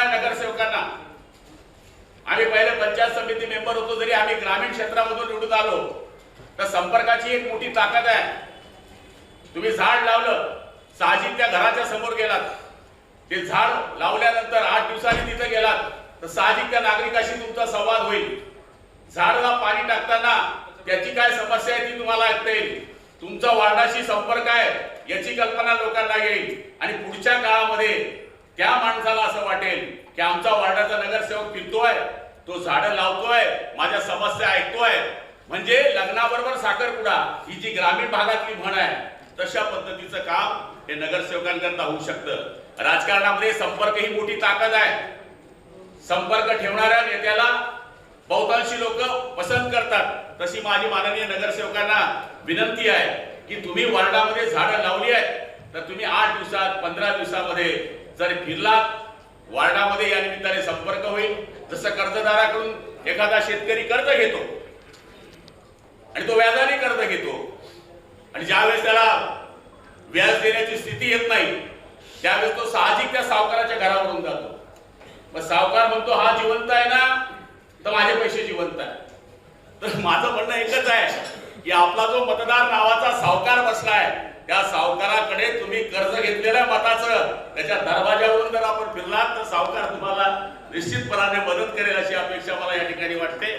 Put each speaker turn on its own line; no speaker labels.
नगरसेवकांना, आम्ही पहिले पंचायत समिती मेंबर होतो, जरी आम्ही ग्रामीण क्षेत्रामधून निवडून आलो तर संपर्काची एक मोठी ताकद आहे. तुम्ही झाड लावलं, साहजिक त्या घराच्या समोर गेलात, ते झाड लावल्यानंतर 8 दिवसांनी तिथे गेलात तर साहजिक त्या नागरिकाशी तुमचा संवाद होईल. झाडाला पाणी टाकताना त्याची काय समस्या आहे ती तुम्हाला ऐकता येईल. तुमचा वार्डाशी संपर्क आहे याची कल्पना लोकांना येईल आणि पुढच्या काळामध्ये त्या माणसाला असं वाटेल की आमचा वार्डाचा नगरसेवक फिरतोय, तो झाडं लावतोय, माझ्या समस्या ऐकतोय. म्हणजे लग्नाबरोबर साखरपुडा ही जी ग्रामीण भागातली म्हण आहे तशा पद्धतीचं काम हे नगरसेवकांकरता होऊ शकतं. राजकारणामध्ये संपर्क ही मोठी ताकद आहे. संपर्क ठेवणाऱ्या नेत्याला बहुतांशी लोक पसंत करतात. तशी माझी माननीय नगरसेवकांना विनंती आहे की तुम्ही वार्डामध्ये झाडं लावली आहेत तर तुम्ही 8 दिवसात 15 दिवसामध्ये जर फिरलात, वार्डामध्ये या निमित्ताने संपर्क होईल. जसं कर्जदाराकडून एखादा शेतकरी कर्ज घेतो आणि तो व्याजाने कर्ज घेतो आणि ज्यावेळेस त्याला व्याज देण्याची स्थिती येत नाही त्यावेळेस तो साहजिक त्या सावकाराच्या घरावरून जातो. मग सावकार म्हणतो हा जिवंत आहे ना तर माझे पैसे जिवंत आहे. तर माझं म्हणणं एकच आहे की आपला जो मतदार नावाचा सावकार बसलाय त्या सावकाराकडे तुम्ही कर्ज घेतलेल्या मताचं त्याच्या दरवाजावरून जर आपण फिरलात तर सावकार तुम्हाला निश्चितपणाने मदत करेल अशी अपेक्षा मला या ठिकाणी वाटते.